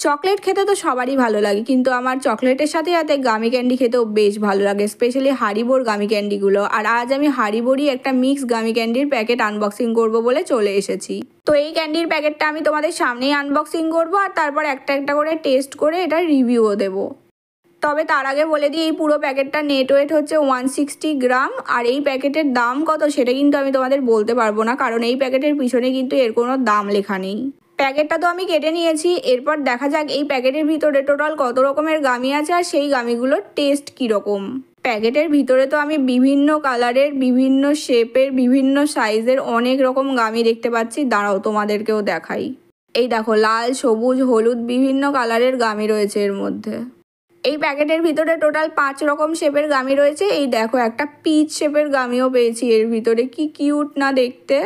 Chocolate খেতে তো সবারই ভালো লাগে, কিন্তু আমার চকলেটের সাথে সাথে গামি ক্যান্ডি খেতেও বেশ ভালো লাগে, স্পেশালি হারিবোর গামি ক্যান্ডিগুলো। আর আজ আমি হারিবোরই একটা মিক্স গামি ক্যান্ডির প্যাকেট আনবক্সিং করব বলে চলে এসেছি। তো এই ক্যান্ডির প্যাকেটটা আমি তোমাদের সামনেই আনবক্সিং করব, আর তারপর একটা একটা করে টেস্ট করে এটার রিভিউও দেবো। তবে তার আগে বলে দিই, এই পুরো প্যাকেটটা নেট ওয়েট হচ্ছে 160 গ্রাম। আর এই প্যাকেটের দাম কত সেটা কিন্তু আমি তোমাদের বলতে পারবো না, কারণ এই প্যাকেটের পিছনে কিন্তু এর কোনো দাম লেখা নেই। প্যাকেটটা তো আমি কেটে নিয়েছি, এরপর দেখা যাক এই প্যাকেটের ভিতরে টোটাল কত রকমের গামি আছে আর সেই গামিগুলোর টেস্ট কীরকম। প্যাকেটের ভিতরে তো আমি বিভিন্ন কালারের, বিভিন্ন শেপের, বিভিন্ন সাইজের অনেক রকম গামি দেখতে পাচ্ছি। দাঁড়াও তোমাদেরকেও দেখাই। এই দেখো, লাল, সবুজ, হলুদ বিভিন্ন কালারের গামি রয়েছে এর মধ্যে। এই প্যাকেটের ভিতরে টোটাল 5 রকম শেপের গামি রয়েছে। এই দেখো, একটা পিচ শেপের গামিও পেয়েছি এর ভিতরে, কি কিউট না দেখতে।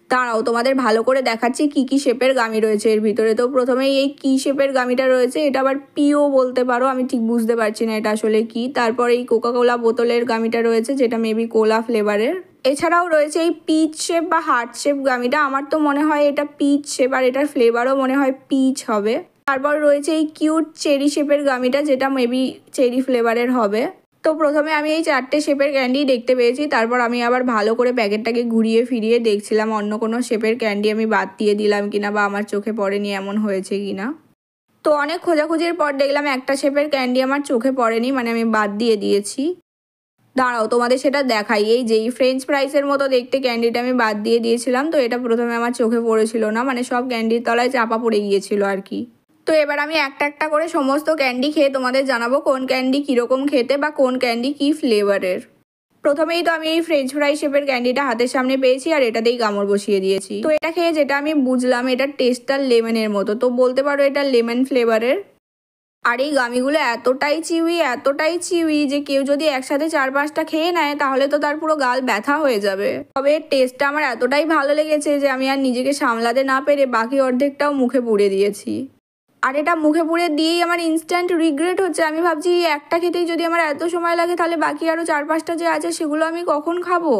দাঁড়াও তোমাদের ভালো করে দেখাচ্ছি কি কি শেপের গামি রয়েছে এর ভিতরে। তো প্রথমেই এই কি শেপের গামিটা রয়েছে, এটা আবার পিও বলতে পারো, আমি ঠিক বুঝতে পারছি না এটা আসলে কি। তারপর এই কোকাকোলা বোতলের গামিটা রয়েছে, যেটা মেবি কোলা ফ্লেভারের। এছাড়াও রয়েছে এই পিচ শেপ বা হার্ট শেপ গামিটা, আমার তো মনে হয় এটা পিচ শেপ, আর এটার ফ্লেভারও মনে হয় পিচ হবে। তারপর রয়েছে এই কিউট চেরি শেপের গামিটা, যেটা মেবি চেরি ফ্লেভারের হবে। তো প্রথমে আমি এই 4টে শেপের ক্যান্ডি দেখতে পেয়েছি, তারপর আমি আবার ভালো করে প্যাকেটটাকে ঘুরিয়ে ফিরিয়ে দেখছিলাম অন্য কোনো শেপের ক্যান্ডি আমি বাদ দিয়ে দিলাম কিনা, বা আমার চোখে পড়েনি এমন হয়েছে কিনা। তো অনেক খোঁজাখুঁজির পর দেখলাম একটা শেপের ক্যান্ডি আমার চোখে পড়েনি, মানে আমি বাদ দিয়ে দিয়েছি। দাঁড়াও তোমাদের সেটা দেখাই। এই যেই ফ্রেঞ্চ ফ্রাইসের মতো দেখতে ক্যান্ডিটা আমি বাদ দিয়ে দিয়েছিলাম, তো এটা প্রথমে আমার চোখে পড়েছিল না, মানে সব ক্যান্ডির তলায় চাপা পড়ে গিয়েছিল আর কি। তো এবার আমি একটা একটা করে সমস্ত ক্যান্ডি খেয়ে তোমাদের জানাবো কোন ক্যান্ডি কীরকম খেতে বা কোন ক্যান্ডি কী ফ্লেভারের। প্রথমেই তো আমি এই ফ্রেঞ্চ ফ্রাই শেপের ক্যান্ডিটা হাতের সামনে পেয়েছি, আর এটাতেই কামড় বসিয়ে দিয়েছি। তো এটা খেয়ে যেটা আমি বুঝলাম, এটার টেস্টটা লেমনের মতো, তো বলতে পারো এটা লেমন ফ্লেভারের। আর এই গামিগুলো এতটাই চিউই যে কেউ যদি একসাথে 4-5টা খেয়ে নেয় তাহলে তো তার পুরো গাল ব্যথা হয়ে যাবে। তবে টেস্টটা আমার এতটাই ভালো লেগেছে যে আমি আর নিজেকে সামলাতে না পেরে বাকি অর্ধেকটাও মুখে পুড়ে দিয়েছি। আর এটা মুখে পুড়ে দিয়েই আমার ইনস্ট্যান্ট রিগ্রেট হচ্ছে। আমি ভাবছি একটা খেতেই যদি আমার এত সময় লাগে, তাহলে বাকি আরও 4-5টা যে আছে সেগুলো আমি কখন খাবো।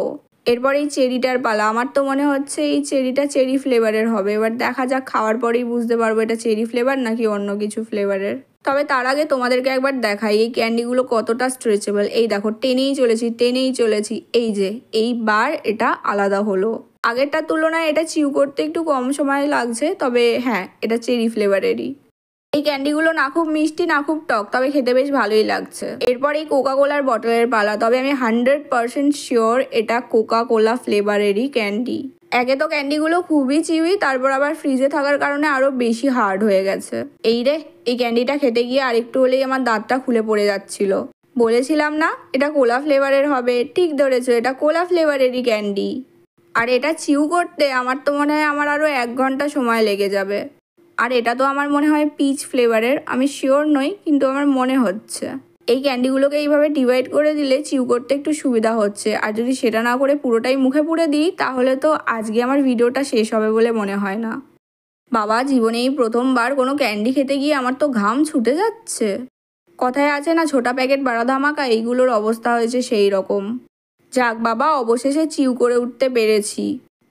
এরপর এই চেরিটার পালা। আমার তো মনে হচ্ছে এই চেরিটা চেরি ফ্লেভারের হবে। এবার দেখা যাক, খাওয়ার পরেই বুঝতে পারবো এটা চেরি ফ্লেভার নাকি অন্য কিছু ফ্লেভারের। তবে তার আগে তোমাদেরকে একবার দেখাই এই ক্যান্ডিগুলো কতটা স্ট্রেচেবল। এই দেখো, টেনেই চলেছি। এই যে এইবার এটা আলাদা হলো। আগেরটার তুলনায় এটা চিউ করতে একটু কম সময় লাগছে, তবে হ্যাঁ, এটা চেরি ফ্লেভারেরই। এই ক্যান্ডিগুলো না খুব মিষ্টি না খুব টক, তবে খেতে বেশ ভালোই লাগছে। এরপর এই কোকাকোলার বটলের পালা। তবে আমি 100% শিওর এটা কোকাকোলা ফ্লেভারেরই ক্যান্ডি। একে তো ক্যান্ডিগুলো খুবই চিউই, তারপর আবার ফ্রিজে থাকার কারণে আরও বেশি হার্ড হয়ে গেছে। এই রে, এই ক্যান্ডিটা খেতে গিয়ে আরেকটু হলেই আমার দাঁতটা খুলে পড়ে যাচ্ছিল। বলেছিলাম না এটা কোলা ফ্লেভারের হবে, ঠিক ধরেছো, এটা কোলা ফ্লেভারেরই ক্যান্ডি। আর এটা চিউ করতে আমার তো মনে হয় আমার আরও 1 ঘন্টা সময় লেগে যাবে। আর এটা তো আমার মনে হয় পিচ ফ্লেভারের, আমি শিওর নই কিন্তু আমার মনে হচ্ছে। এই ক্যান্ডিগুলোকে এইভাবে ডিভাইড করে দিলে চিউ করতে একটু সুবিধা হচ্ছে, আর যদি সেটা না করে পুরোটাই মুখে পুরে দিই তাহলে তো আজকে আমার ভিডিওটা শেষ হবে বলে মনে হয় না। বাবা, জীবনে এই প্রথমবার কোনো ক্যান্ডি খেতে গিয়ে আমার তো ঘাম ছুটে যাচ্ছে। কথায় আছে না, ছোটা প্যাকেট বাড়া ধামাকা, এইগুলোর অবস্থা হয়েছে সেই রকম। যাক বাবা, অবশেষে চিউ করে উঠতে পেরেছি।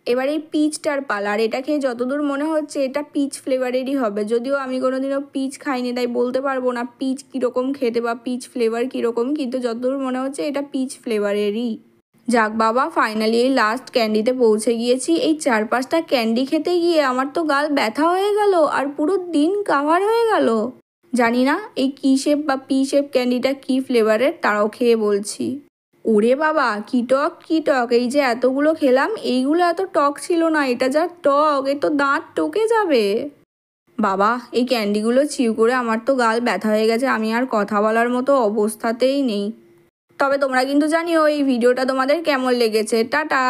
এবার এই পিচটার পালা। আর এটা খেয়ে যতদূর মনে হচ্ছে এটা পিচ ফ্লেভারেরই হবে, যদিও আমি কোনোদিনও পিচ খাইনি তাই বলতে পারবো না পিচ কীরকম খেতে বা পিচ ফ্লেভার কীরকম, কিন্তু যতদূর মনে হচ্ছে এটা পিচ ফ্লেভারেরই। যাক বাবা, ফাইনালি এই লাস্ট ক্যান্ডিতে পৌঁছে গিয়েছি। এই 4-5টা ক্যান্ডি খেতে গিয়ে আমার তো গাল ব্যথা হয়ে গেল আর পুরো দিন কাভার হয়ে গেল। জানি না এই কি শেপ বা পি শেপ ক্যান্ডিটা কি ফ্লেভারের, তারাও খেয়ে বলছি। ওরে বাবা, কি টক। এই যে এতগুলো খেলাম, এইগুলো এত টক ছিল না, এটা যা টক, এ তো দাঁত টকে যাবে। বাবা, এই ক্যান্ডিগুলো চিউ করে আমার তো গাল ব্যথা হয়ে গেছে, আমি আর কথা বলার মতো অবস্থাতেই নেই। তবে তোমরা কিন্তু জানিও এই ভিডিওটা তোমাদের কেমন লেগেছে। টাটা।